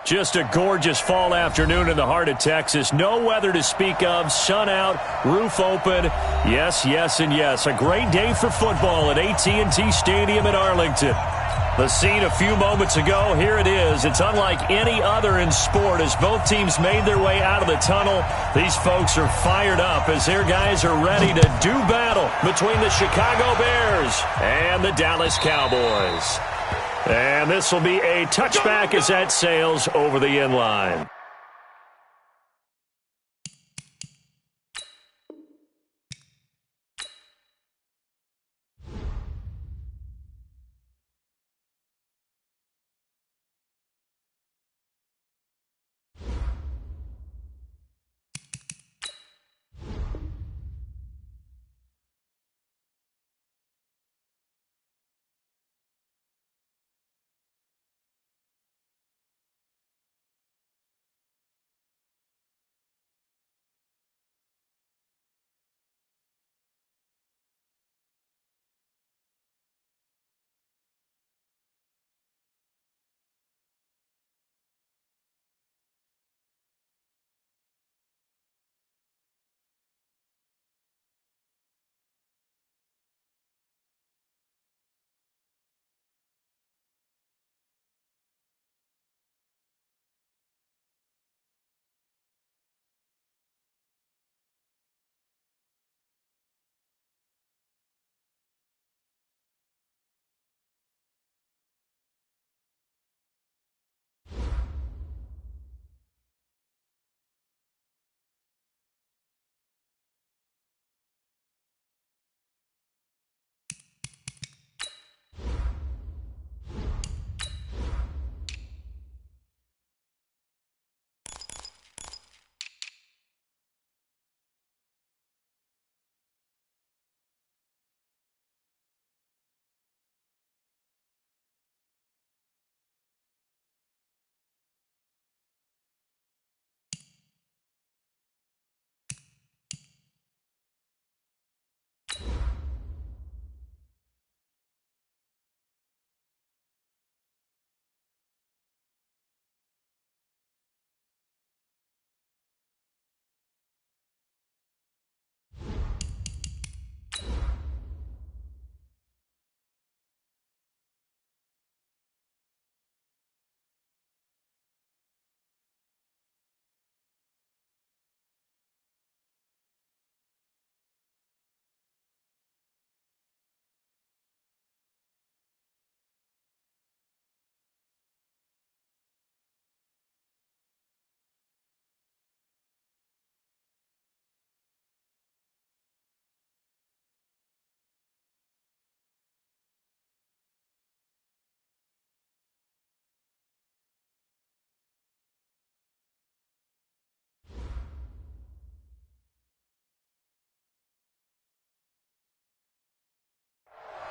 Just a gorgeous fall afternoon in the heart of Texas. No weather to speak of. Sun out, roof open. Yes, yes, and yes. A great day for football at AT&T Stadium in Arlington. The scene a few moments ago, here it is. It's unlike any other in sport as both teams made their way out of the tunnel. These folks are fired up as their guys are ready to do battle between the Chicago Bears and the Dallas Cowboys. And this will be a touchback as that sails over the end line.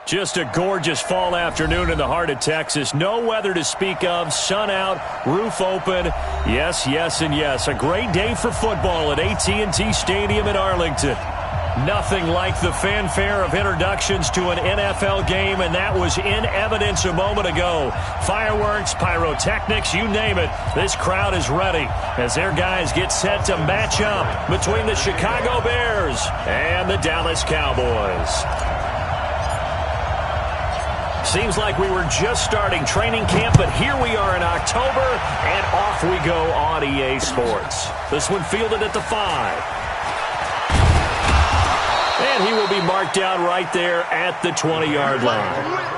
Just a gorgeous fall afternoon in the heart of Texas. No weather to speak of. Sun out, roof open. Yes, yes, and yes. A great day for football at AT&T Stadium in Arlington. Nothing like the fanfare of introductions to an NFL game, and that was in evidence a moment ago. Fireworks, pyrotechnics, you name it. This crowd is ready as their guys get set to match up between the Chicago Bears and the Dallas Cowboys. Seems like we were just starting training camp, but here we are in October, and off we go on EA Sports. This one fielded at the 5. And he will be marked down right there at the 20-yard line.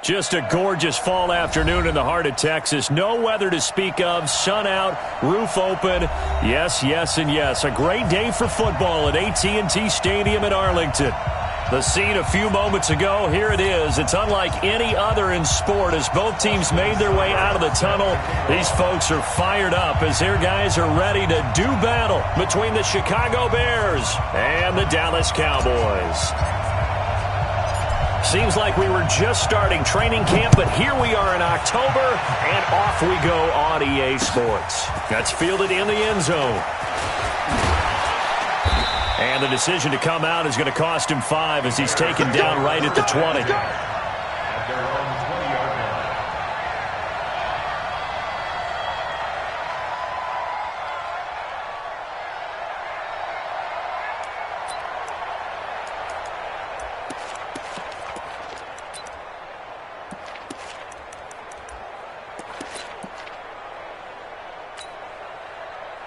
Just a gorgeous fall afternoon in the heart of Texas. No weather to speak of. Sun out, roof open. Yes, yes, and yes. A great day for football at AT&T Stadium in Arlington. The scene a few moments ago, here it is. It's unlike any other in sport as both teams made their way out of the tunnel. These folks are fired up as their guys are ready to do battle between the Chicago Bears and the Dallas Cowboys. Seems like we were just starting training camp, but here we are in October, and off we go on EA Sports. That's fielded in the end zone. And the decision to come out is going to cost him 5 as he's taken down right at the 20.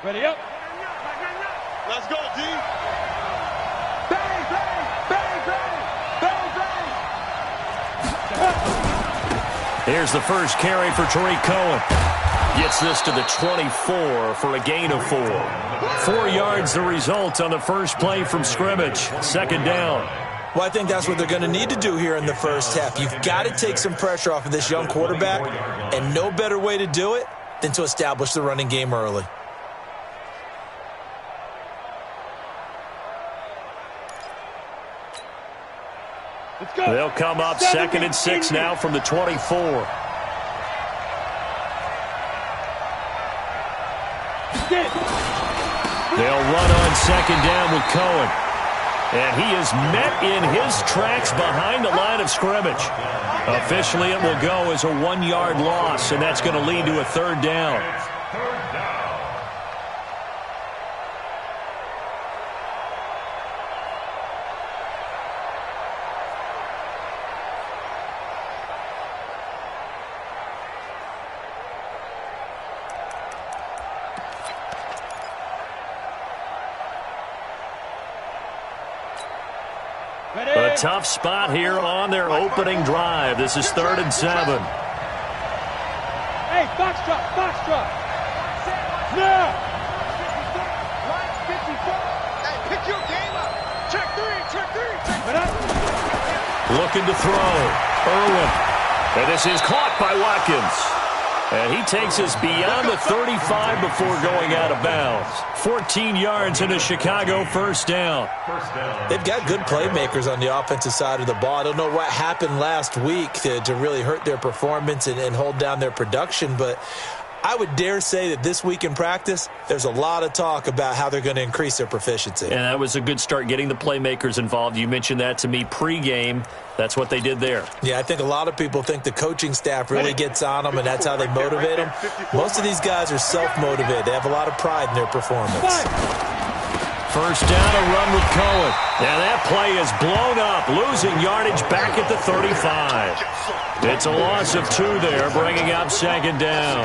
Ready up. Let's go, D. Bang, bang, bang, bang, bang, bang. Here's the first carry for Tariq Cohen. Gets this to the 24 for a gain of 4. 4 yards the result on the first play from scrimmage. Second down. Well, I think that's what they're going to need to do here in the first half. You've got to take some pressure off of this young quarterback, and no better way to do it than to establish the running game early. They'll come up 2nd and 6 now from the 24. They'll run on 2nd down with Cohen. And he is met in his tracks behind the line of scrimmage. Officially, it will go as a 1-yard loss, and that's going to lead to a 3rd down. A tough spot here on their opening drive. This is 3rd and 7. Hey, box drop. Now. Line 54. Hey, pick your game up. Check 3. Looking to throw. Irwin. And this is caught by Watkins. And he takes us beyond the 35 before going out of bounds. 14 yards and a Chicago first down. They've got good playmakers on the offensive side of the ball. I don't know what happened last week to really hurt their performance and hold down their production, but I would dare say that this week in practice, there's a lot of talk about how they're going to increase their proficiency. And that was a good start, getting the playmakers involved. You mentioned that to me pregame. That's what they did there. Yeah, I think a lot of people think the coaching staff really gets on them, and that's how they motivate them. Most of these guys are self-motivated. They have a lot of pride in their performance. First down, a run with Cohen. And that play is blown up, losing yardage back at the 35. It's a loss of 2 there, bringing up 2nd down.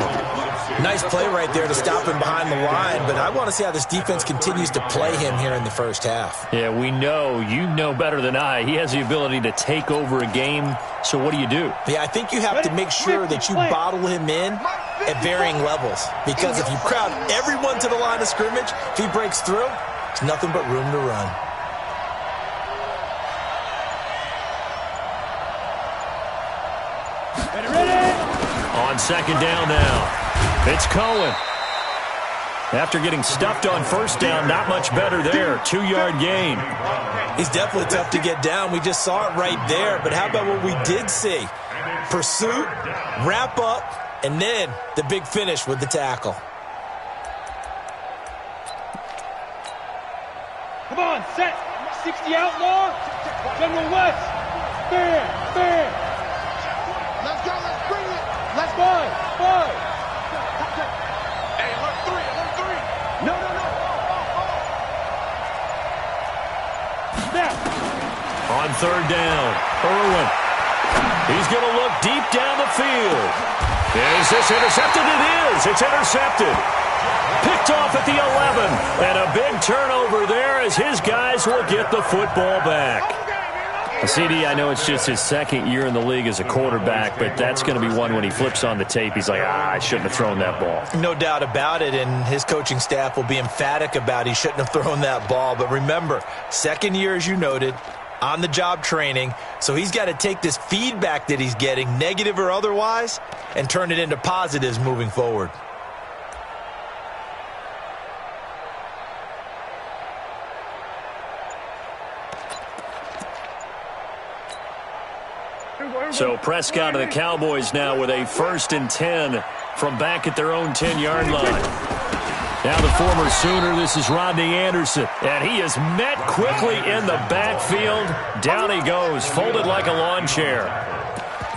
Nice play right there to stop him behind the line, but I want to see how this defense continues to play him here in the first half. Yeah, we know, you know better than I, he has the ability to take over a game, so what do you do? Yeah, I think you have to make sure that you bottle him in at varying levels, because if you crowd everyone to the line of scrimmage, if he breaks through, there's nothing but room to run. On 2nd down now. It's Cohen. After getting stuffed on first down, not much better there. 2-yard gain. He's definitely tough to get down. We just saw it right there. But how about what we did see? Pursuit, wrap up, and then the big finish with the tackle. Come on, set. 60 outlaw. General West. Bam. Let's go. Let's bring it. Let's go. 5. Hey, alert 3. No. Snap. On 3rd down, Irwin. He's going to look deep down the field. Is this intercepted? It is. It's intercepted. Picked off at the 11. And a big turnover there as his guys will get the football back. CD, I know it's just his second year in the league as a quarterback, but that's going to be one when he flips on the tape. He's like, I shouldn't have thrown that ball. No doubt about it, and his coaching staff will be emphatic about he shouldn't have thrown that ball. But remember, second year, as you noted, on-the-job training, so he's got to take this feedback that he's getting, negative or otherwise, and turn it into positives moving forward. So Prescott and the Cowboys now with a 1st and 10 from back at their own 10-yard line. Now the former Sooner, this is Rodney Anderson, and he is met quickly in the backfield. Down he goes, folded like a lawn chair.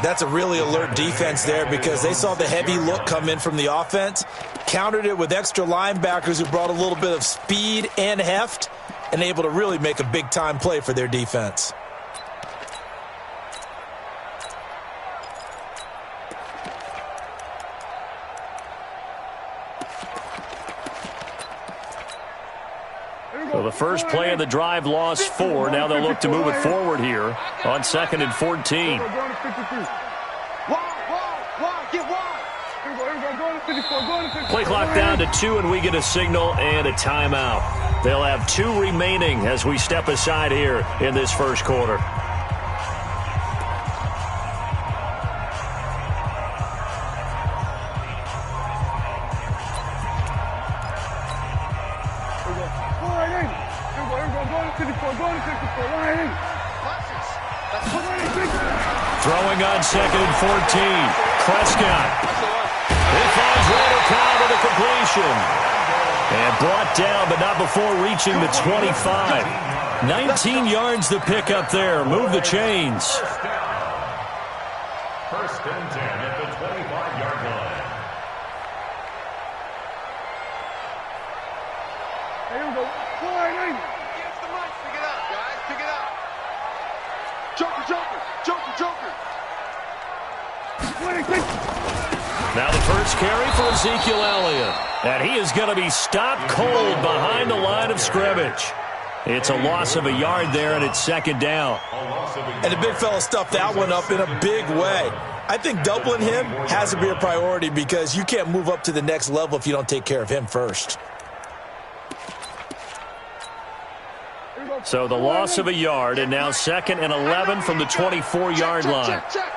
That's a really alert defense there because they saw the heavy look come in from the offense, countered it with extra linebackers who brought a little bit of speed and heft, and able to really make a big-time play for their defense. So the first play of the drive lost 4. Now they'll look to move it forward here on 2nd and 14. Play clock down to 2, and we get a signal and a timeout. They'll have 2 remaining as we step aside here in this first quarter. Throwing on 2nd and 14. Prescott. He finds Randall Cobb with a completion. And brought down, but not before reaching the 25. 19 yards to pick up there. Move the chains. 1st and 10 at the 25-yard line. Here we go. Get the mic. Pick it up, guys. Pick it up. Joker, Joker. Joker, Joker. Now the first carry for Ezekiel Elliott. And he is going to be stopped cold behind the line of scrimmage. It's a loss of a yard there, and it's 2nd down. And the big fella stuffed that one up in a big way. I think doubling him has to be a priority because you can't move up to the next level if you don't take care of him first. So the loss of a yard, and now 2nd and 11 from the 24-yard line. Check.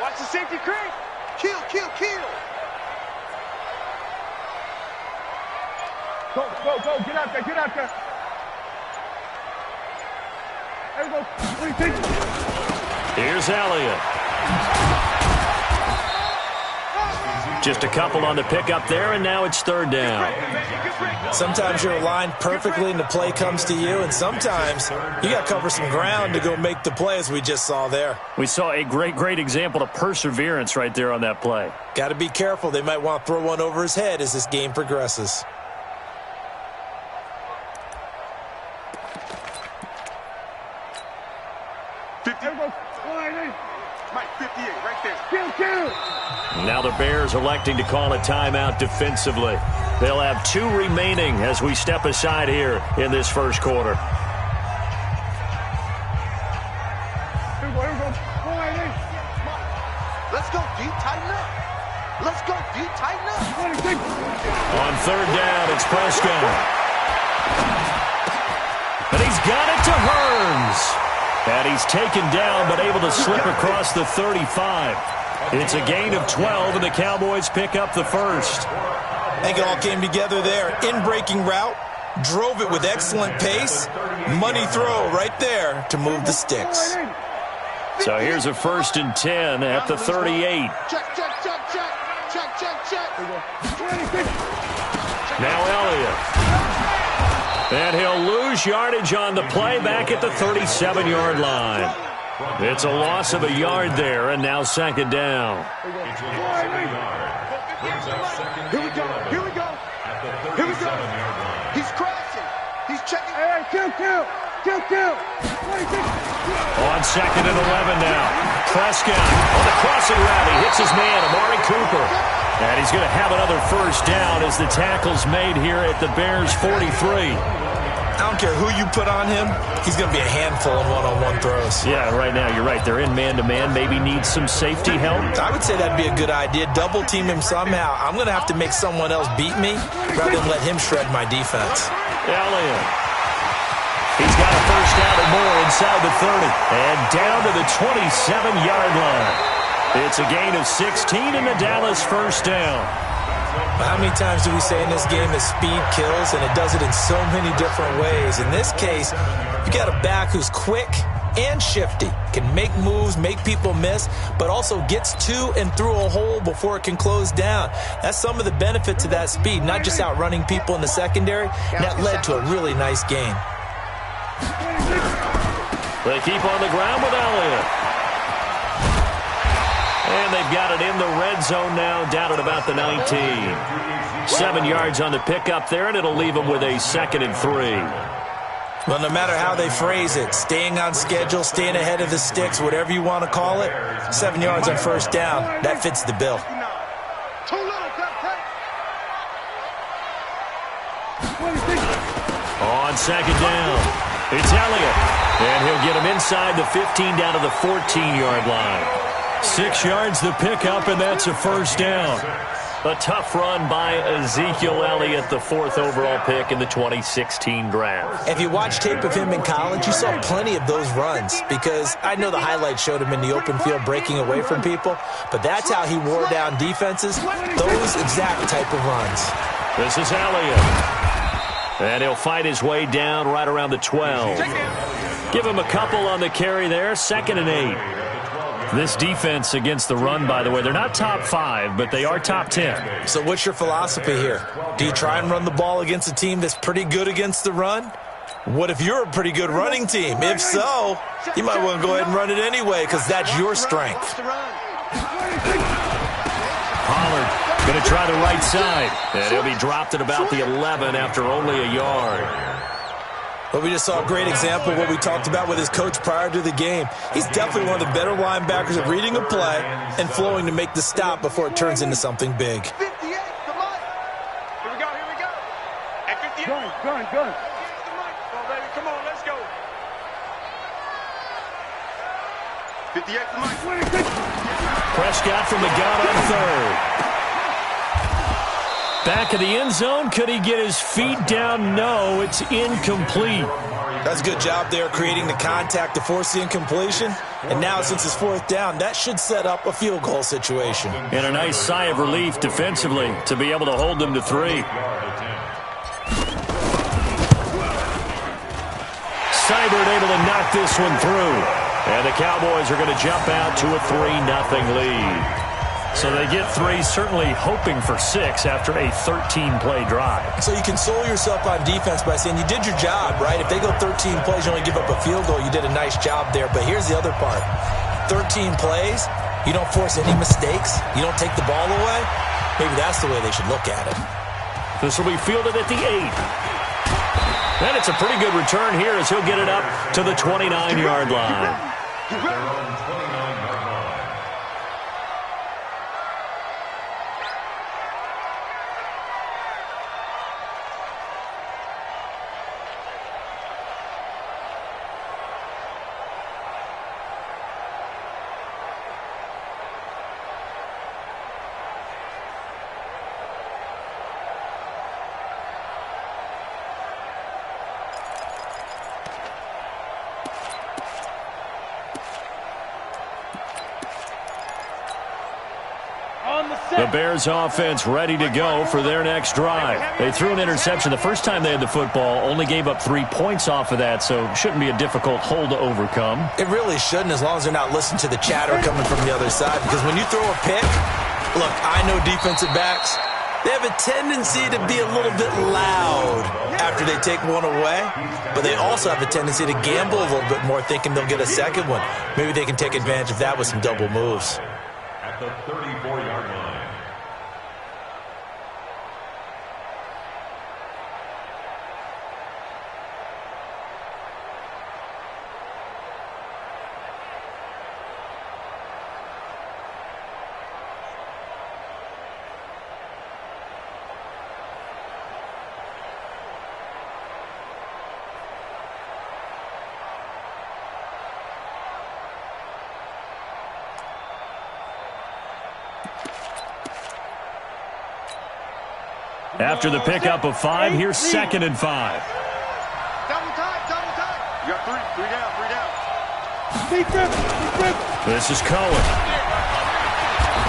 Watch the safety creep. Kill. Go. Get out there. There we go. Here's Elliott. Just a couple on the pickup there, and now it's 3rd down. Sometimes you're aligned perfectly and the play comes to you, and sometimes you got to cover some ground to go make the play, as we just saw there. We saw a great example of perseverance right there on that play. Got to be careful. They might want to throw one over his head as this game progresses. Mike, 58, right there. Kill. Now the Bears electing to call a timeout defensively. They'll have 2 remaining as we step aside here in this first quarter. Here we go. Let's go deep, tighten up. On 3rd down, it's Prescott. And he's got it to Hearns. And he's taken down, but able to slip across the 35. It's a gain of 12, and the Cowboys pick up the first. I think it all came together there. In-breaking route, drove it with excellent pace. Money throw right there to move the sticks. So here's a 1st and 10 at the 38. Check. Now Elliott. And he'll lose yardage on the play back at the 37-yard line. It's a loss of a yard there, and now 2nd down. Here we go. He's crashing. He's checking. Hey, kill. On 2nd and 11 now. Prescott on the crossing route. He hits his man, Amari Cooper. And he's going to have another 1st down as the tackle's made here at the Bears' 43. I don't care who you put on him, he's going to be a handful in one-on-one throws. Yeah, right now, you're right. They're in man-to-man. Maybe need some safety help. I would say that'd be a good idea. Double team him somehow. I'm going to have to make someone else beat me rather than let him shred my defense. Elliott. He's got a first down and more inside the 30. And down to the 27-yard line. It's a gain of 16 in the Dallas first down. How many times do we say in this game that speed kills, and it does it in so many different ways? In this case, you got a back who's quick and shifty, can make moves, make people miss, but also gets to and through a hole before it can close down. That's some of the benefits of that speed, not just outrunning people in the secondary. And that led to a really nice gain. They keep on the ground with Elliott. And they've got it in the red zone now, down at about the 19. 7 yards on the pickup there, and it'll leave them with a 2nd and 3. Well, no matter how they phrase it, staying on schedule, staying ahead of the sticks, whatever you want to call it, 7 yards on first down, that fits the bill. On 2nd down, it's Elliott. And he'll get him inside the 15 down to the 14-yard line. 6 yards the pickup, and that's a first down. A tough run by Ezekiel Elliott, the 4th overall pick in the 2016 draft. If you watch tape of him in college, you saw plenty of those runs, because I know the highlights showed him in the open field breaking away from people, but that's how he wore down defenses, those exact type of runs. This is Elliott. And he'll fight his way down right around the 12. Give him a couple on the carry there, 2nd and 8. This defense against the run, by the way, they're not top 5, but they are top 10. So what's your philosophy here? Do you try and run the ball against a team that's pretty good against the run? What if you're a pretty good running team? If so, you might want to go ahead and run it anyway, because that's your strength. Pollard going to try the right side, and he'll be dropped at about the 11 after only a yard. But we just saw a great example of what we talked about with his coach prior to the game. He's definitely one of the better linebackers at reading a play and flowing to make the stop before it turns into something big. 58, the mic. Here we go, here we go. At 58. Gun. Come on, baby, come on, let's go. 58, the mic. Prescott from the gun on 3rd. Back of the end zone. Could he get his feet down? No, it's incomplete. That's a good job there creating the contact to force the incompletion. And now, since it's 4th down, that should set up a field goal situation. And a nice sigh of relief defensively to be able to hold them to 3. Seibert able to knock this one through. And the Cowboys are going to jump out to a 3-0 lead. So they get 3, certainly hoping for 6 after a 13-play drive. So you console yourself on defense by saying you did your job, right? If they go 13 plays, you only give up a field goal, you did a nice job there. But here's the other part. 13 plays, you don't force any mistakes, you don't take the ball away. Maybe that's the way they should look at it. This will be fielded at the 8. And it's a pretty good return here as he'll get it up to the 29-yard line. The Bears offense ready to go for their next drive. They threw an interception the first time they had the football, only gave up 3 points off of that, so shouldn't be a difficult hole to overcome. It really shouldn't, as long as they're not listening to the chatter coming from the other side, because when you throw a pick, look, I know defensive backs, they have a tendency to be a little bit loud after they take one away, but they also have a tendency to gamble a little bit more, thinking they'll get a second one. Maybe they can take advantage of that with some double moves. At the 34-yard line. After the pickup of 5, here's 2nd and 5. Double time, double time. You got three down. This is Cohen.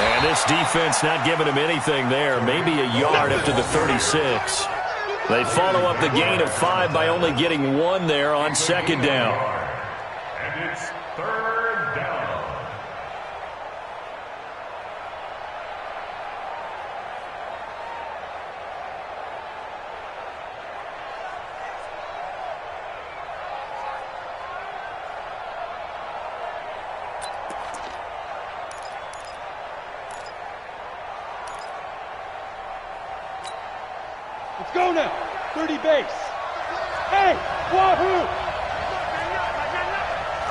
And this defense not giving him anything there. Maybe a yard up to the 36. They follow up the gain of 5 by only getting 1 there on 2nd down. And it's 3rd down. Let's go now. 30 base. Hey, wahoo!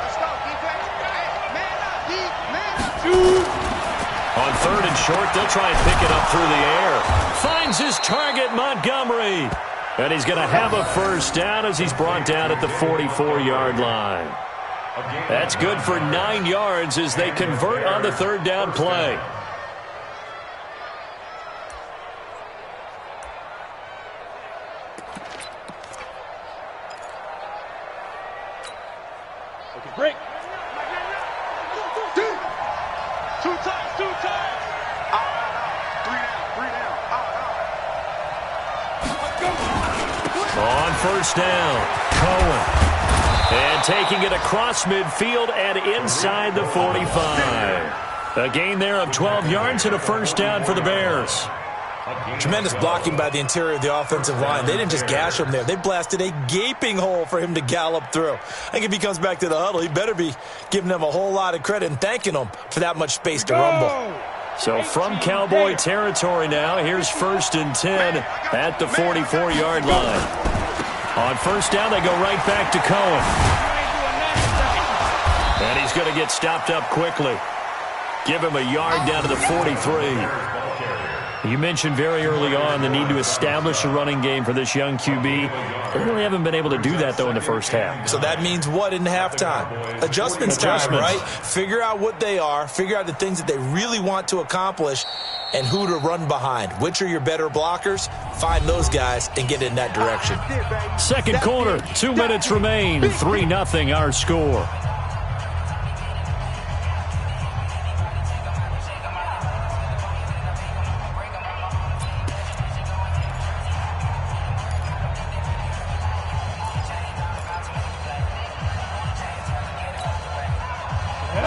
Let's go, defense. Hey, man up, man up. Shoot. On 3rd and short, they'll try and pick it up through the air. Finds his target, Montgomery. And he's going to have a 1st down as he's brought down at the 44-yard line. That's good for 9 yards as they convert on the 3rd down play. Break. Two times. 3 down. On 1st down, Cohen. And taking it across midfield and inside the 45. A gain there of 12 yards and a 1st down for the Bears. Tremendous blocking by the interior of the offensive line. They didn't just gash him there. They blasted a gaping hole for him to gallop through. I think if he comes back to the huddle, he better be giving them a whole lot of credit and thanking them for that much space to rumble. So from Cowboy territory now, here's 1st and 10 at the 44-yard line. On 1st down, they go right back to Cohen. And he's going to get stopped up quickly. Give him a yard down to the 43. You mentioned very early on the need to establish a running game for this young QB. They really haven't been able to do that, though, in the 1st half. So that means what in halftime? Adjustments time, right? Figure out what they are, figure out the things that they really want to accomplish, and who to run behind. Which are your better blockers? Find those guys and get in that direction. 2nd quarter, 2 minutes remain, 3-0 our score.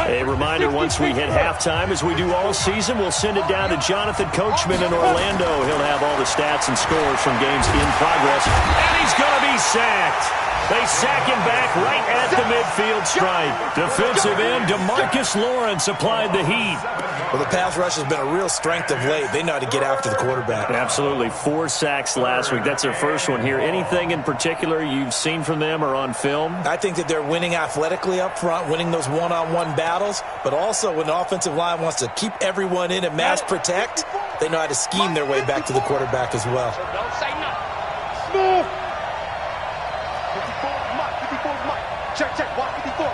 A reminder, once we hit halftime, as we do all season, we'll send it down to Jonathan Coachman in Orlando. He'll have all the stats and scores from games in progress. And he's going to be sacked. They sack him back right at the midfield stripe. Defensive end DeMarcus Lawrence applied the heat. Well, the pass rush has been a real strength of late. They know how to get after the quarterback. Absolutely. 4 sacks last week. That's their first one here. Anything in particular you've seen from them or on film? I think that they're winning athletically up front, winning those one-on-one battles, but also when the offensive line wants to keep everyone in and mass protect, they know how to scheme their way back to the quarterback as well. Don't say nothing. Smooth. 54 Mike. Check. Walk 54.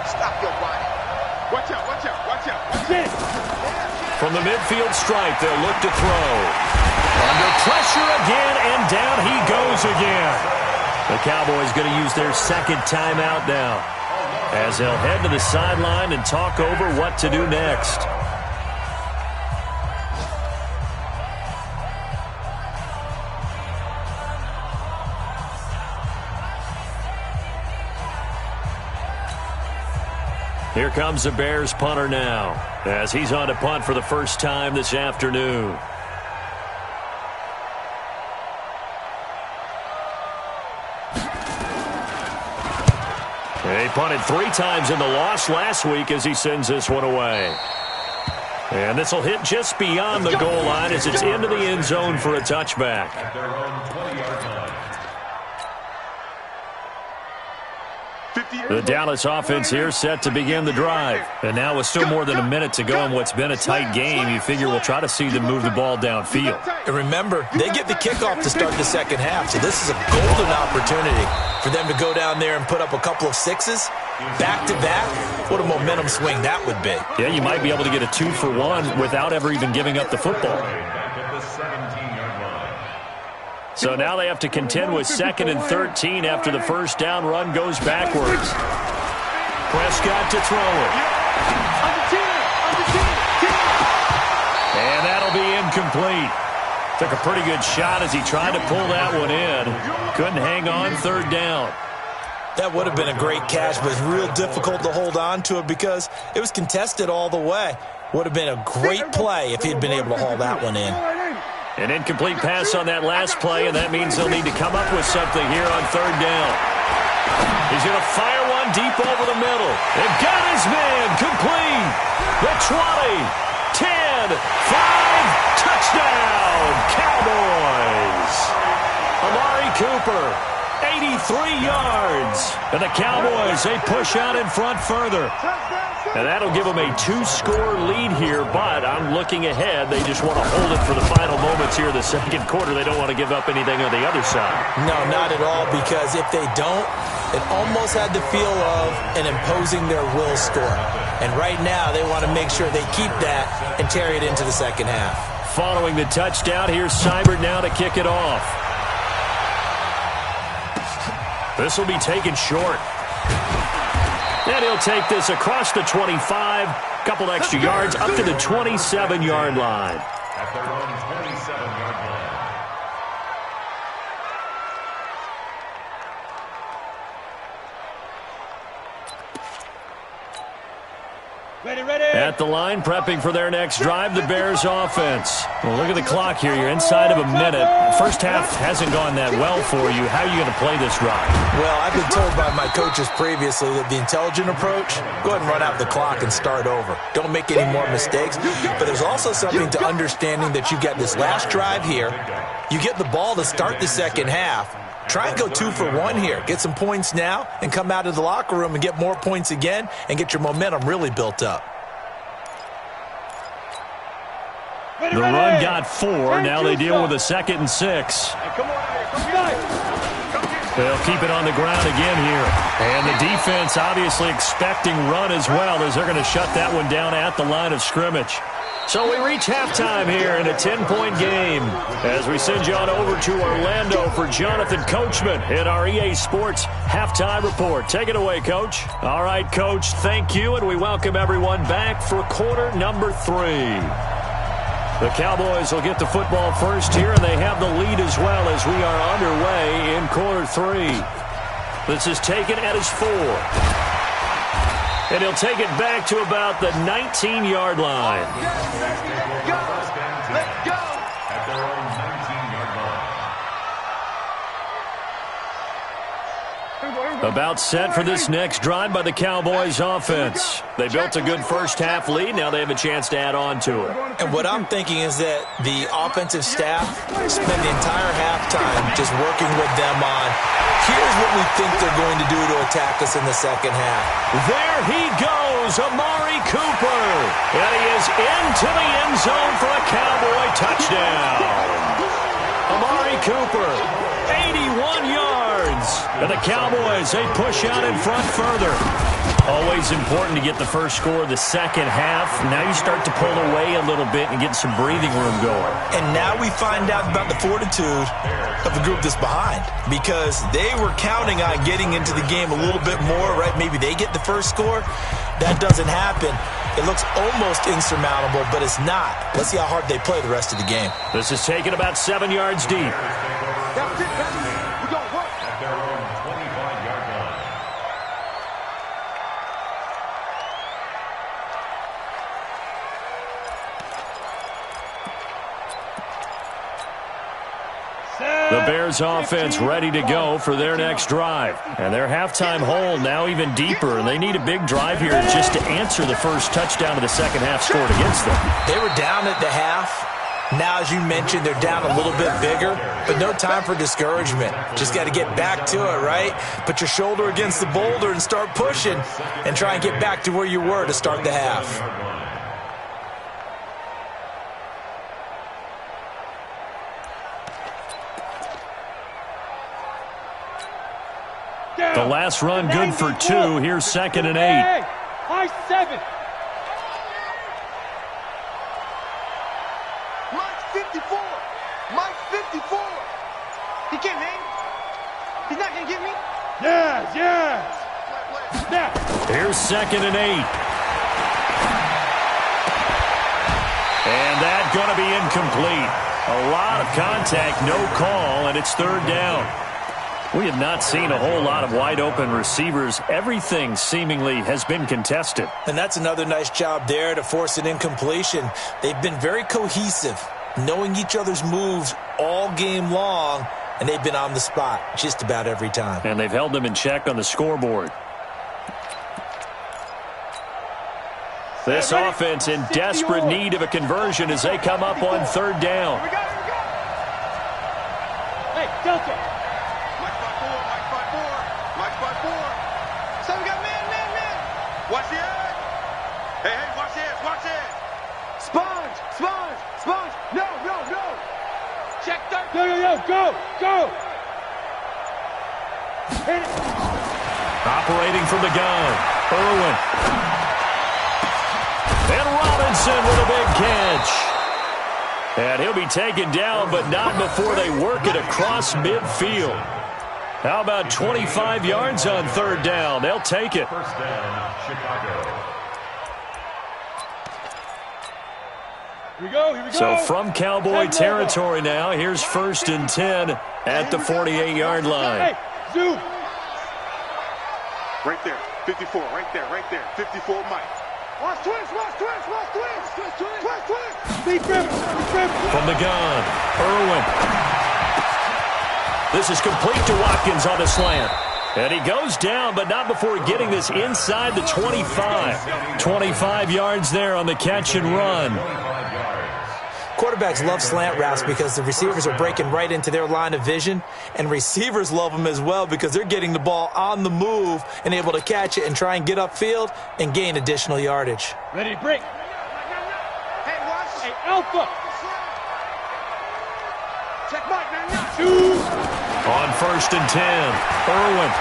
Stop your body. Watch out. From the midfield stripe, they'll look to throw. Under pressure again, and down he goes again. The Cowboys going to use their 2nd timeout now, as they'll head to the sideline and talk over what to do next. Here comes the Bears punter now, as he's on to punt for the first time this afternoon. He punted 3 times in the loss last week as he sends this one away. And this will hit just beyond the goal line as it's into the end zone for a touchback. At their own 20-yard line. The Dallas offense here set to begin the drive. And now with still more than a minute to go in what's been a tight game, you figure we'll try to see them move the ball downfield. And remember, they get the kickoff to start the 2nd half, so this is a golden opportunity for them to go down there and put up a couple of 6s back-to-back. What a momentum swing that would be. Yeah, you might be able to get a 2-for-1 without ever even giving up the football. Back at the 17-yard line. So now they have to contend with 2nd and 13 after the first down run goes backwards. Prescott to throw it. And that'll be incomplete. Took a pretty good shot as he tried to pull that one in. Couldn't hang on 3rd down. That would have been a great catch, but it's real difficult to hold on to it because it was contested all the way. Would have been a great play if he'd been able to haul that one in. An incomplete pass on that last play, and that means they'll need to come up with something here on 3rd down. He's going to fire one deep over the middle. They've got his man complete. The 20, 10, 5, touchdown, Cowboys. Amari Cooper, 83 yards. And the Cowboys, they push out in front further. And that'll give them a 2-score lead here, but I'm looking ahead. They just want to hold it for the final moments here in the 2nd quarter. They don't want to give up anything on the other side. No, not at all, because if they don't, it almost had the feel of an imposing their will score. And right now, they want to make sure they keep that and carry it into the 2nd half. Following the touchdown, here's Seibert now to kick it off. This will be taken short. And he'll take this across the 25, couple extra yards, up to the 27-yard line. At their own 27-yard line. Ready. At the line, prepping for their next drive, the Bears offense. Well, look at the clock here. You're inside of a minute. First half hasn't gone that well for you. How are you going to play this drive? Well, I've been told by my coaches previously that the intelligent approach, go ahead and run out the clock and start over. Don't make any more mistakes. But there's also something to understanding that you got this last drive here. You get the ball to start the 2nd half. Try and go 2 for 1 here. Get some points now and come out of the locker room and get more points again and get your momentum really built up. The run got 4. Now they deal with a 2nd and 6. They'll keep it on the ground again here. And the defense obviously expecting run as well, as they're going to shut that one down at the line of scrimmage. So we reach halftime here in a 10-point game as we send you on over to Orlando for Jonathan Coachman in our EA Sports Halftime Report. Take it away, Coach. All right, Coach, thank you, and we welcome everyone back for quarter number 3. The Cowboys will get the football first here, and they have the lead as well as we are underway in quarter 3. This is taken at his 4. And he'll take it back to about the 19-yard line. Let's go. At their own 19-yard line. About set for this next drive by the Cowboys offense. They built a good first half lead. Now they have a chance to add on to it. And what I'm thinking is that the offensive staff spend the entire halftime just working with them on, here's what we think they're going to do to attack us in the 2nd half. There he goes, Amari Cooper. And he is into the end zone for a Cowboy touchdown. Amari Cooper, 81 yards. And the Cowboys, they push out in front further. Always important to get the first score of the 2nd half. Now you start to pull away a little bit and get some breathing room going. And now we find out about the fortitude of the group that's behind, because they were counting on getting into the game a little bit more, right? Maybe they get the first score. That doesn't happen. It looks almost insurmountable, but it's not. Let's see how hard they play the rest of the game. This is taken about 7 yards deep. That's it, baby. We gonna work. At their own 25-yard line. The Bears offense ready to go for their next drive. And their halftime hole now even deeper. And they need a big drive here just to answer the first touchdown of the 2nd half scored against them. They were down at the half. Now, as you mentioned, they're down a little bit bigger, but no time for discouragement. Just got to get back to it, right? Put your shoulder against the boulder and start pushing and try and get back to where you were to start the half. The last run good for 2. Here's 2nd and 8. High 7. Mike 54. Mike 54. Here's 2nd and 8. And that's going to be incomplete. A lot of contact, no call, and it's 3rd down. We have not seen a whole lot of wide-open receivers. Everything seemingly has been contested. And that's another nice job there to force an incompletion. They've been very cohesive, knowing each other's moves all game long, and they've been on the spot just about every time. And they've held them in check on the scoreboard. This offense in desperate need of a conversion as they come up on 3rd down. Hey, Delta. Mike 5-4. So we got man. Watch the edge. Hey, watch it. Sponge. No. Check third. Go. Hit it. Operating from the gun. Irwin. And Robinson with a big catch. And he'll be taken down, but not before they work it across midfield. How about 25 yards on 3rd down? They'll take it. 1st down, Chicago. Here we go. So from Cowboy territory now, here's 1st and 10 at the 48-yard line. Hey, zoom. Right there. 54. Right there. 54, Mike. Watch twist. Deep grip. From the gun, Irwin. This is complete to Watkins on the slant. And he goes down, but not before getting this inside the 25. 25 yards there on the catch and run. Quarterbacks love slant routes because the receivers are breaking right into their line of vision, and receivers love them as well because they're getting the ball on the move and able to catch it and try and get upfield and gain additional yardage. Ready to break. Hey, watch. Hey, Alpha. Check Mike, man. On 1st and 10, Irwin.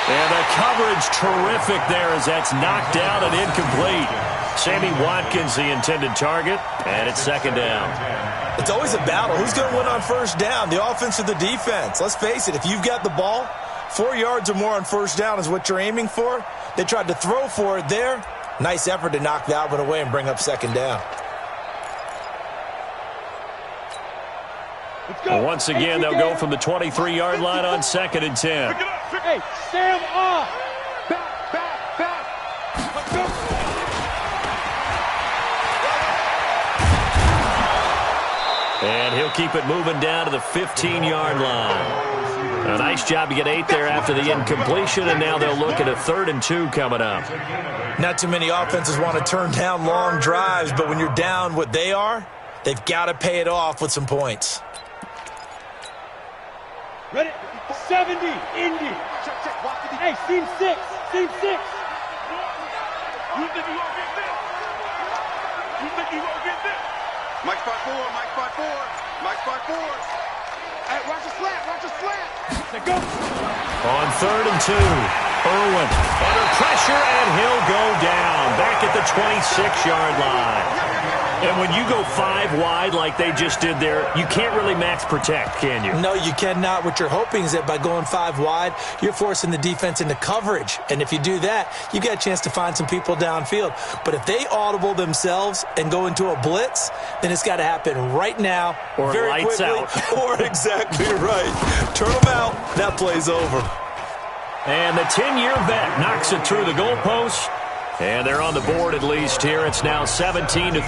And the coverage terrific there as that's knocked out and incomplete. Sammy Watkins, the intended target, and it's 2nd down. It's always a battle. Who's going to win on 1st down, the offense or the defense? Let's face it, if you've got the ball, 4 yards or more on 1st down is what you're aiming for. They tried to throw for it there. Nice effort to knock that one away and bring up 2nd down. Well, once again, they'll go from the 23-yard line on 2nd and 10. Hey, Sam off. Back. Let's go. And he'll keep it moving down to the 15-yard line. A nice job to get 8 there after the incompletion, and now they'll look at a 3rd and 2 coming up. Not too many offenses want to turn down long drives, but when you're down what they are, they've got to pay it off with some points. Ready? 70, Indy. Check. Hey, seam 6. You think you gonna get this? Mike 5-4. Hey, watch the slant. Let's go. On 3rd and 2, Irwin under pressure, and he'll go down back at the 26-yard line. And when you go 5 wide like they just did there, you can't really max protect, can you? No, you cannot. What you're hoping is that by going 5 wide, you're forcing the defense into coverage. And if you do that, you get a chance to find some people downfield. But if they audible themselves and go into a blitz, then it's got to happen right now, or very lights quickly, out. Or exactly right. Turn them out. That play's over. And the 10-year vet knocks it through the goalpost. And they're on the board at least here. It's now 17-3.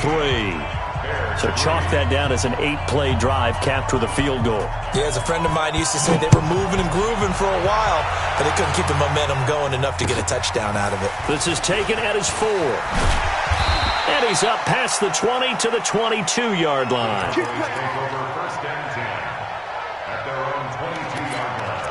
So chalk that down as an 8-play drive capped with a field goal. Yeah, as a friend of mine used to say, they were moving and grooving for a while, but they couldn't keep the momentum going enough to get a touchdown out of it. This is taken at his 4. And he's up past the 20 to the 22-yard line. Take over 1st and 10 at their own 22-yard line.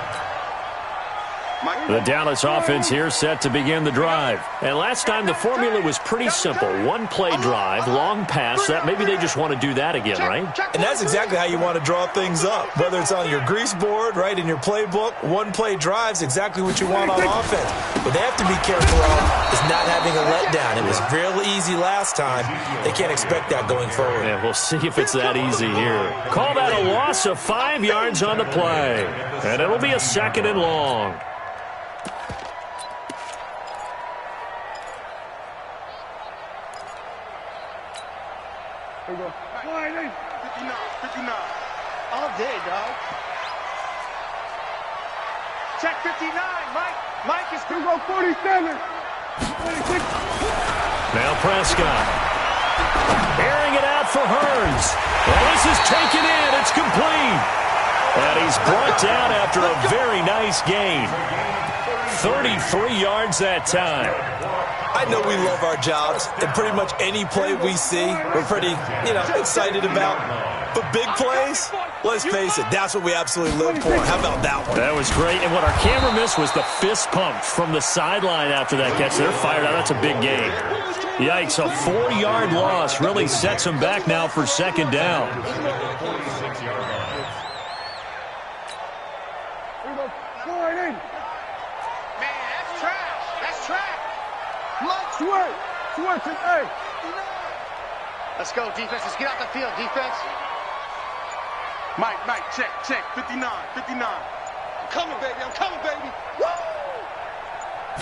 The Dallas offense here set to begin the drive. And last time the formula was pretty simple. 1-play drive, long pass. That maybe they just want to do that again, right? And that's exactly how you want to draw things up. Whether it's on your grease board, right, in your playbook, 1-play drive is exactly what you want on offense. What they have to be careful of is not having a letdown. It was real easy last time. They can't expect that going forward. Yeah, we'll see if it's that easy here. Call that a loss of 5 yards on the play. And it'll be a 2nd and long. go 47. 26. Now Prescott. Airing it out for Hearns. Well, this is taken in. It's complete. And he's brought down after a very nice gain. 33 yards that time. I know we love our jobs, and pretty much any play we see, we're pretty, excited about. But big plays, let's face it, that's what we absolutely live for. How about that one? That was great. And what our camera missed was the fist pump from the sideline after that catch. They're fired out. That's a big gain. Yikes, a 4-yard loss really sets them back now for second down. Let's go, defense. Let's get out the field, defense. Mike, check. 59. I'm coming, baby. Woo!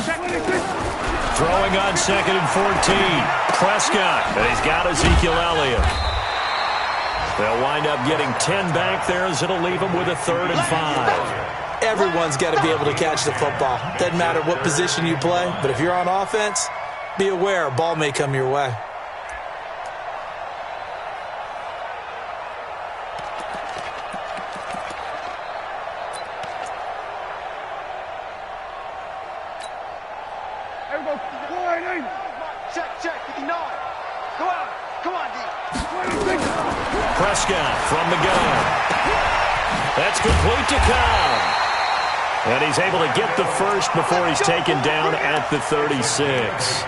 Check. Throwing on 2nd and 14. Prescott, and he's got Ezekiel Elliott. They'll wind up getting 10 back there as it'll leave them with a 3rd and 5. Everyone's got to be able to catch the football. Doesn't matter what position you play, but if you're on offense, be aware a ball may come your way. Check, 59. Go out. Come on, D. Prescott from the gun. That's complete to Cobb. And he's able to get the first before he's taken down at the 36.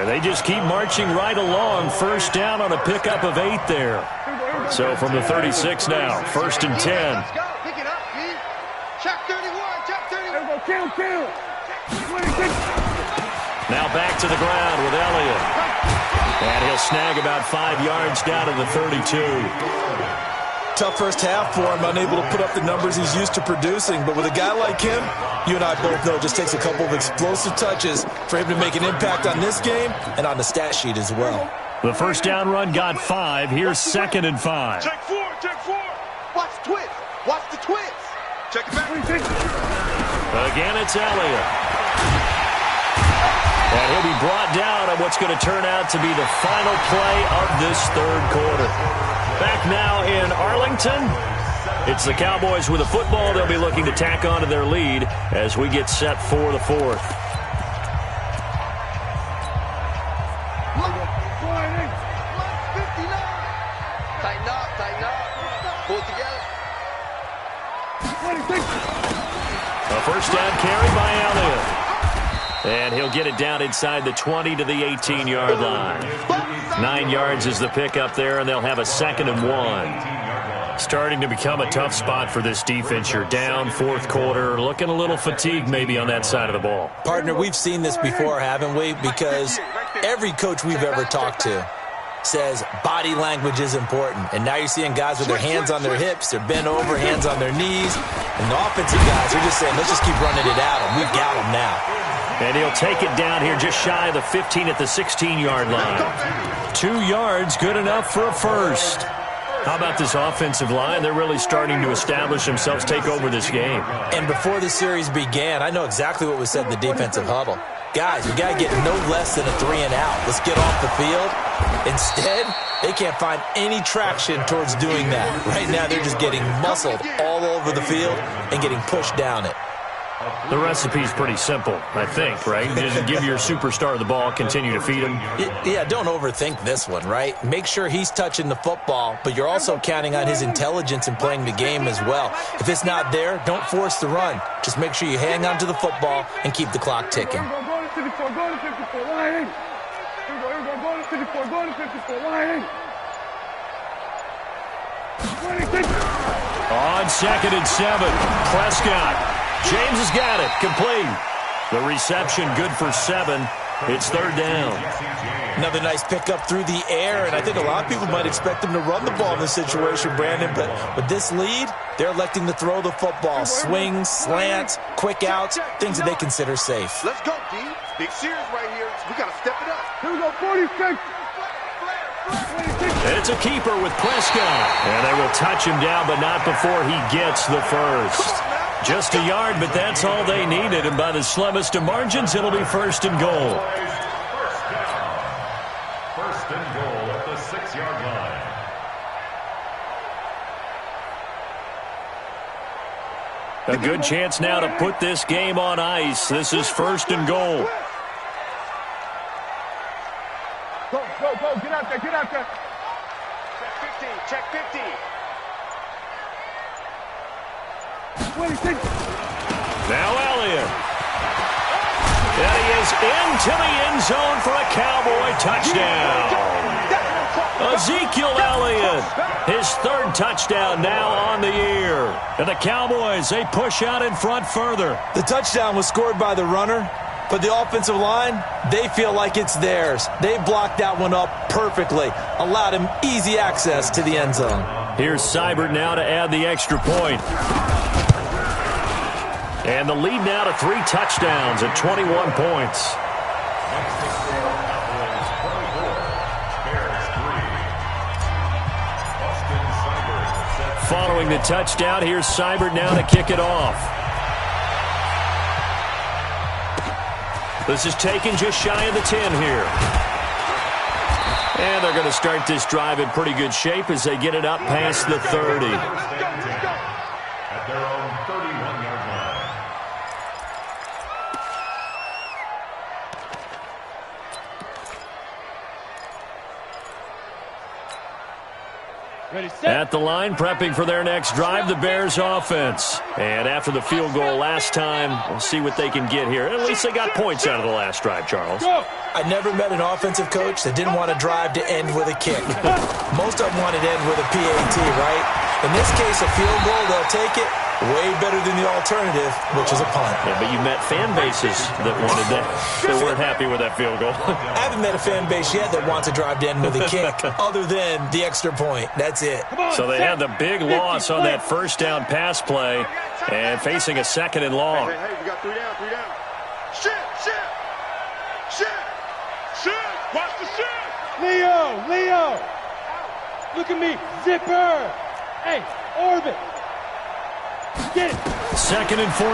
They just keep marching right along. First down on a pickup of 8 there. So from the 36 now, 1st and 10. Let's go. Pick it up, D. Check 31. Check 31. Kill. 26. Now back to the ground with Elliott. And he'll snag about 5 yards down to the 32. Tough first half for him, unable to put up the numbers he's used to producing. But with a guy like him, you and I both know it just takes a couple of explosive touches for him to make an impact on this game and on the stat sheet as well. The first down run got 5. Here's 2nd and 5. Check 4. Watch the twist. Check it back. Again, it's Elliott. And he'll be brought down on what's going to turn out to be the final play of this 3rd quarter. Back now in Arlington. It's the Cowboys with the football. They'll be looking to tack on to their lead as we get set for the 4th. Tighten up. Pull it together. A first down carry by Elliott. And he'll get it down inside the 20 to the 18-yard line. 9 yards is the pickup there, and they'll have a 2nd and 1. Starting to become a tough spot for this defense. You're down 4th quarter, looking a little fatigued maybe on that side of the ball. Partner, we've seen this before, haven't we? Because every coach we've ever talked to says body language is important. And now you're seeing guys with their hands on their hips, they're bent over, hands on their knees. And the offensive guys are just saying, let's just keep running it at them. We've got them now. And he'll take it down here just shy of the 15 at the 16-yard line. 2 yards, good enough for a first. How about this offensive line? They're really starting to establish themselves, take over this game. And before the series began, I know exactly what was said in the defensive huddle. Guys, we got to get no less than a 3 and out. Let's get off the field. Instead, they can't find any traction towards doing that. Right now, they're just getting muscled all over the field and getting pushed down it. The recipe's pretty simple, I think, right? Just give your superstar the ball, continue to feed him. Yeah, don't overthink this one, right? Make sure he's touching the football, but you're also counting on his intelligence in playing the game as well. If it's not there, don't force the run. Just make sure you hang on to the football and keep the clock ticking. Go to 54, line in. Go to 54, line in. 26. On 2nd and 7, Prescott. James has got it. Complete. The reception good for 7. It's 3rd down. Another nice pickup through the air, and I think a lot of people might expect them to run the ball in this situation, Brandon, but with this lead, they're electing to throw the football. Swings, slants, quick outs, things that they consider safe. Let's go, D. Big series right here. We got to step it up. Here we go, 46. It's a keeper with Prescott. And they will touch him down, but not before he gets the first. Just a yard, but that's all they needed. And by the slimmest of margins, it'll be 1st and goal. First down. 1st and goal at the 6-yard line. A good chance now to put this game on ice. This is 1st and goal. Go, get out there, Check 50. Now Elliott. And he is into the end zone for a Cowboy touchdown. Ezekiel Elliott, his 3rd touchdown now on the year. And the Cowboys, they push out in front further. The touchdown was scored by the runner, but the offensive line, they feel like it's theirs. They blocked that one up perfectly, allowed him easy access to the end zone. Here's Seibert now to add the extra point. And the lead now to 3 touchdowns at 21 points. Next to score, Cowboys 24, Bears 3. Following the touchdown, here's Seibert now to kick it off. This is taken just shy of the 10 here. And they're going to start this drive in pretty good shape as they get it up past the 30. At their own 31-yard line. Ready, set. At the line, prepping for their next drive, the Bears offense. And after the field goal last time, we'll see what they can get here. At least they got points out of the last drive, Charles. I never met an offensive coach that didn't want to drive to end with a kick. Most of them wanted to end with a PAT, right? In this case, a field goal, they'll take it. Way better than the alternative, which is a punt. Yeah, but you met fan bases that wanted that, that weren't happy with that field goal. I haven't met a fan base yet that wants to drive to end with a kick other than the extra point. That's it. So they had the big loss on that 1st down pass play and facing a 2nd and long. Hey, we got 3 down. Shit. Watch the shit. Leo. Look at me. Zipper. Hey, Orbit. Get it. 2nd and 14.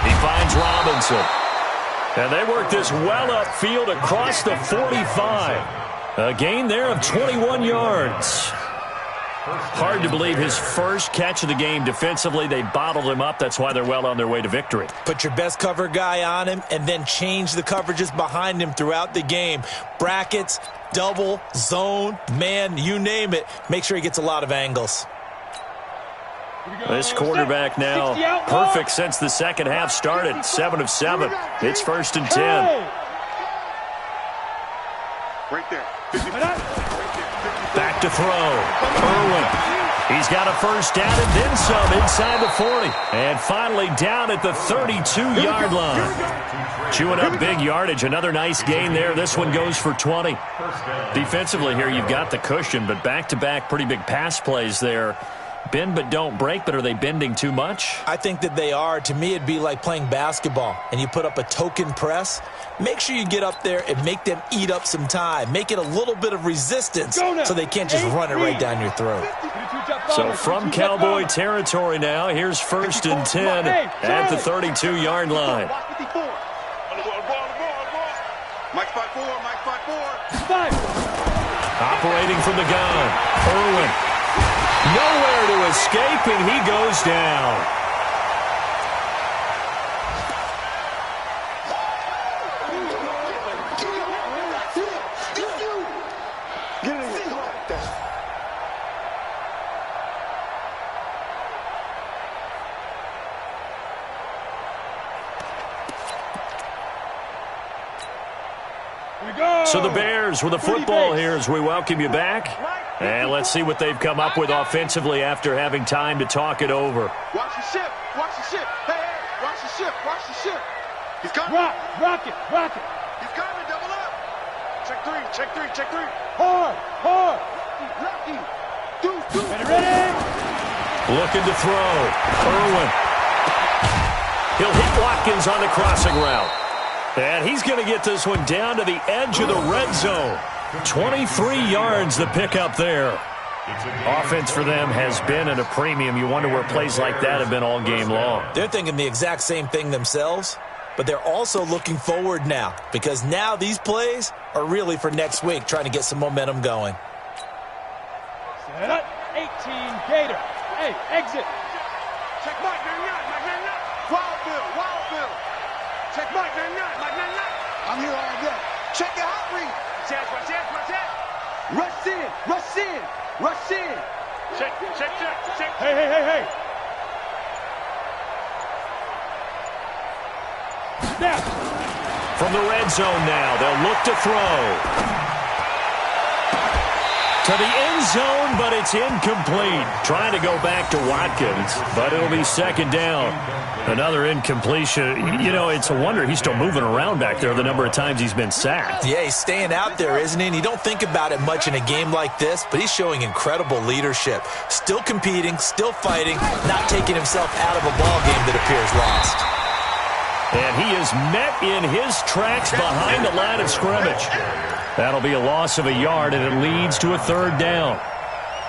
He finds Robinson. And they work this well upfield across the 45. A gain there of 21 yards. Hard to believe his first catch of the game defensively. They bottled him up. That's why they're well on their way to victory. Put your best cover guy on him and then change the coverages behind him throughout the game. Brackets, double, zone, man, you name it. Make sure he gets a lot of angles. This quarterback now perfect since the second half started. 7 of 7. It's 1st and 10. Right there. Back to throw. Irwin. He's got a 1st down and then some inside the 40. And finally down at the 32-yard line. Chewing up big yardage. Another nice gain there. This one goes for 20. Defensively here, you've got the cushion, but back-to-back pretty big pass plays there. Bend but don't break, but are they bending too much? I think that they are. To me, it'd be like playing basketball, and you put up a token press. Make sure you get up there and make them eat up some time. Make it a little bit of resistance so they can't just run it right down your throat. So from Cowboy territory now, here's 1st and 10 at the 32-yard line. Mike 5-4. Operating from the gun, Irwin. Nowhere to escape, and he goes down. So the Bears with a football here as we welcome you back. And let's see what they've come up with offensively after having time to talk it over. Watch the ship. Hey, watch the ship. He's coming. Rock it. He's coming, double up. Check three. Hard. Lucky. Ready. Looking to throw. Irwin. He'll hit Watkins on the crossing route. And he's going to get this one down to the edge of the red zone. 23 yards the pickup there. Offense for them has been at a premium. You wonder where plays like that have been all game long. They're thinking the exact same thing themselves, but they're also looking forward now because now these plays are really for next week, trying to get some momentum going. Set up. 18 Gator. Hey, exit. Check Mike 99. Wildville. Check Mike 99. I'm here all day. Check your hot read. Chance. Rush in. Check. Hey. Snap. From the red zone now, they'll look to throw. To the end zone, but it's incomplete. Trying to go back to Watkins, but it'll be second down. Another incompletion. You know, it's a wonder he's still moving around back there the number of times he's been sacked. Yeah, he's staying out there, isn't he? And you don't think about it much in a game like this, but he's showing incredible leadership. Still competing, still fighting, not taking himself out of a ball game that appears lost. And he is met in his tracks behind the line of scrimmage. That'll be a loss of a yard, and it leads to a third down.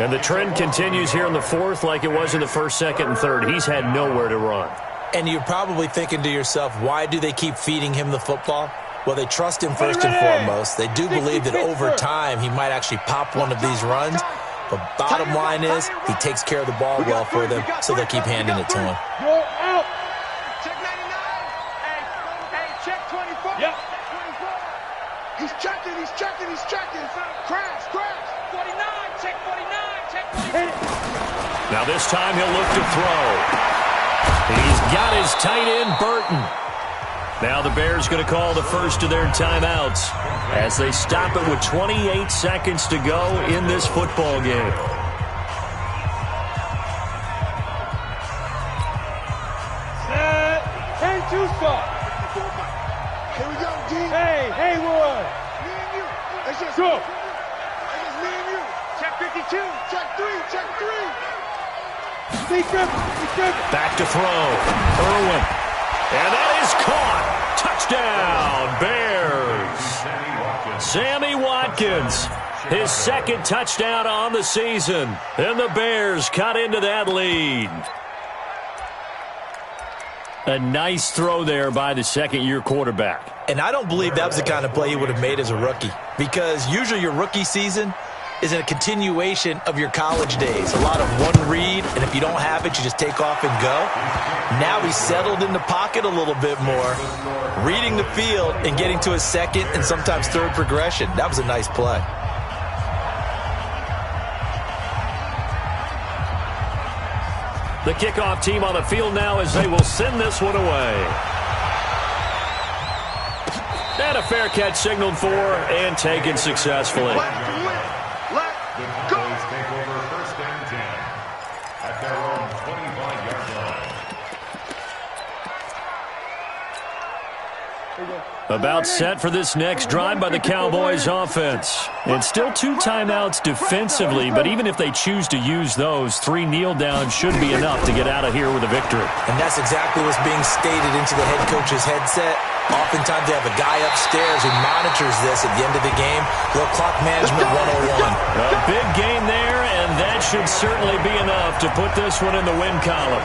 And the trend continues here in the fourth like it was in the first, second, and third. He's had nowhere to run. And you're probably thinking to yourself, why do they keep feeding him the football? Well, they trust him first and foremost. They do believe that over time he might actually pop one of these runs. But bottom line is he takes care of the ball well for them, so they'll keep handing it to him. You're out. Check 99. Hey, check 24. Yep. He's checking. Crash. 49. Check 49. Now this time he'll look to throw. He's got his tight end, Burton. Now the Bears going to call the first of their timeouts as they stop it with 28 seconds to go in this football game. Set. 10-2 stop. Here we go, D. Hey, Haywood. Me and you. It's just Go. me and you. Check 52. Check 3. Secret. Back to throw. Irwin. And that is caught. Touchdown, Bears. Sammy Watkins. His second touchdown on the season. And the Bears cut into that lead. A nice throw there by the second-year quarterback. And I don't believe that was the kind of play he would have made as a rookie, because usually your rookie season is a continuation of your college days. A lot of one read, and if you don't have it, you just take off and go. Now he's settled in the pocket a little bit more, reading the field and getting to his second and sometimes third progression. That was a nice play. The kickoff team on the field now as they will send this one away. And a fair catch signaled for and taken successfully. The Cowboys take over first and 10 at their own 25-yard line. About set for this next drive by the Cowboys offense. And still 2 timeouts defensively, but even if they choose to use those, 3 kneel downs should be enough to get out of here with a victory. And that's exactly what's being stated into the head coach's headset. Oftentimes they have a guy upstairs who monitors this at the end of the game. Little clock management 101. A big gain there, and that should certainly be enough to put this one in the win column.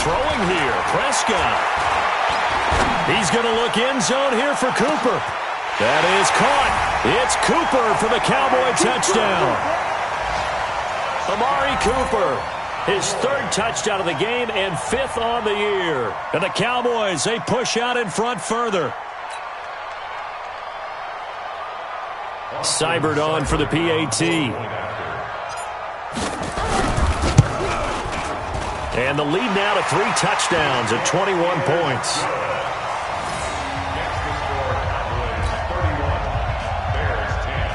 Throwing here, Prescott. He's going to look end zone here for Cooper. That is caught. It's Cooper for the Cowboy touchdown. Amari Cooper, his 3rd touchdown of the game and 5th on the year. And the Cowboys, they push out in front further. Seibert on for the PAT. And the lead now to 3 touchdowns at 21 points. Next to score, Cowboys 31, Bears 10.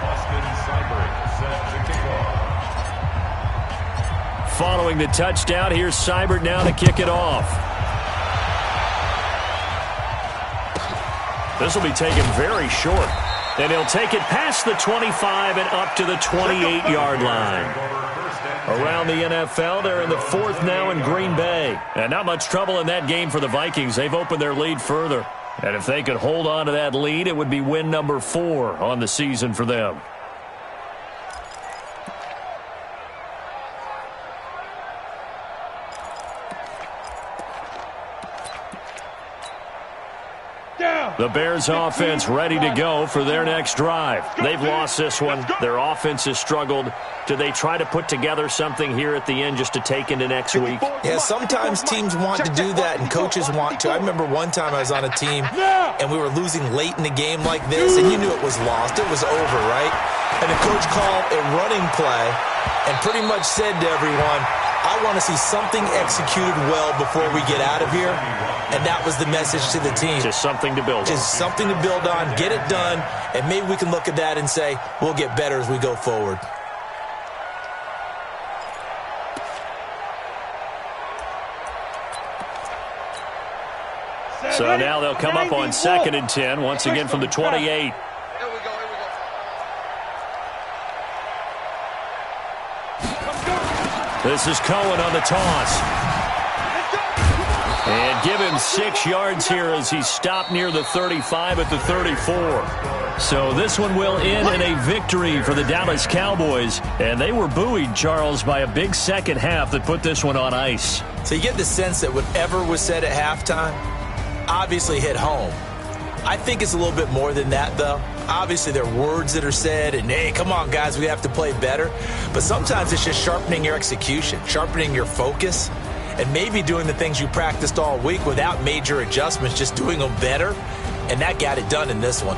Austin Seibert set to kick off. Following the touchdown, here's Seibert now to kick it off. This will be taken very short. And he'll take it past the 25 and up to the 28-yard line. First and Around the NFL, they're in the 4th now in Green Bay. And not much trouble in that game for the Vikings. They've opened their lead further. And if they could hold on to that lead, it would be win number 4 on the season for them. The Bears offense ready to go for their next drive. They've lost this one. Their offense has struggled. Do they try to put together something here at the end just to take into next week? Yeah, sometimes teams want to do that and coaches want to. I remember one time I was on a team and we were losing late in the game like this, and you knew it was lost. It was over, right? And the coach called a running play and pretty much said to everyone, I want to see something executed well before we get out of here. And that was the message to the team. Just something to build on. Just something to build on, get it done, and maybe we can look at that and say, we'll get better as we go forward. So now they'll come up on 2nd and 10, once again from the 28. Here we go. This is Cohen on the toss. And give him 6 yards here as he stopped near the 35 at the 34. So this one will end in a victory for the Dallas Cowboys. And they were buoyed, Charles, by a big second half that put this one on ice. So you get the sense that whatever was said at halftime obviously hit home. I think it's a little bit more than that, though. Obviously, there are words that are said, and, hey, come on, guys, we have to play better. But sometimes it's just sharpening your execution, sharpening your focus, and maybe doing the things you practiced all week without major adjustments, just doing them better. And that got it done in this one.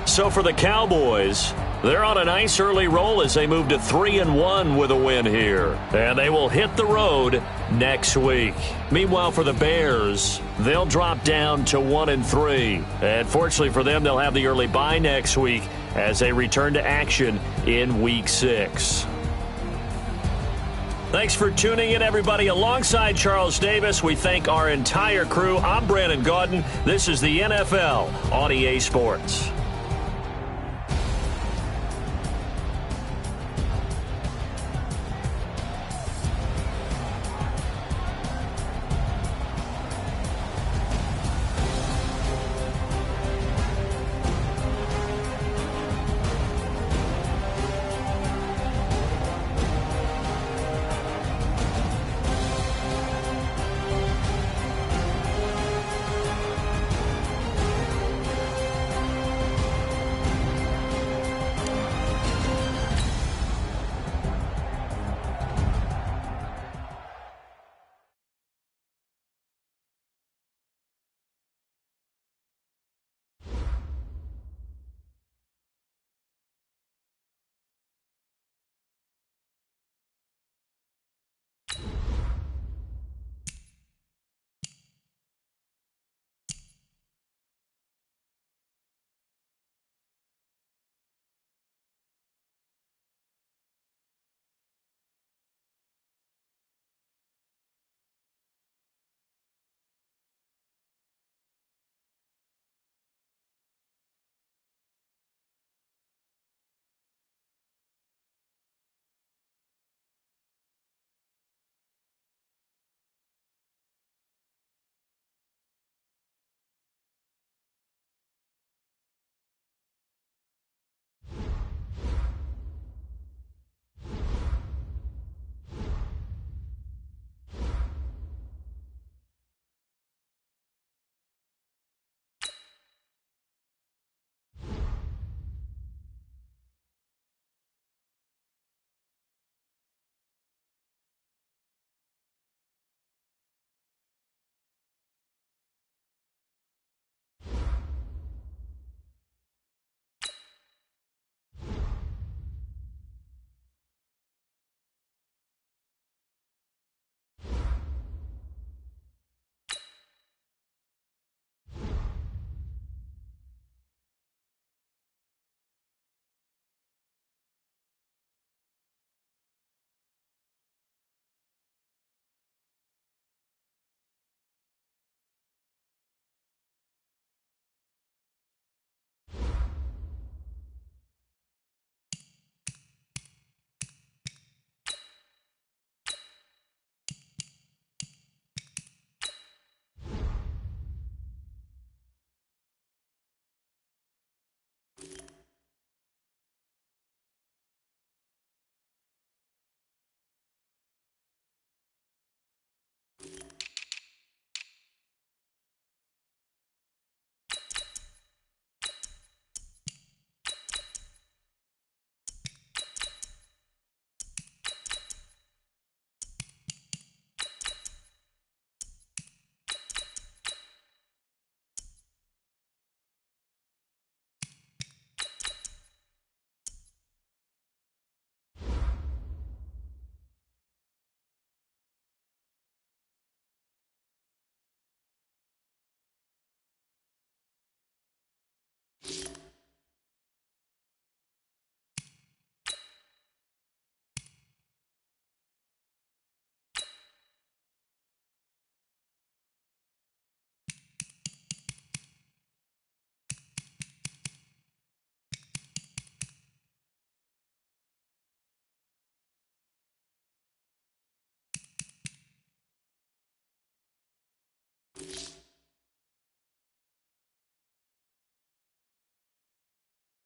So for the Cowboys, they're on a nice early roll as they move to 3-1 with a win here. And they will hit the road next week. Meanwhile, for the Bears, they'll drop down to 1-3. And fortunately for them, they'll have the early bye next week as they return to action in Week 6. Thanks for tuning in, everybody. Alongside Charles Davis, we thank our entire crew. I'm Brandon Gaudin. This is the NFL on EA Sports.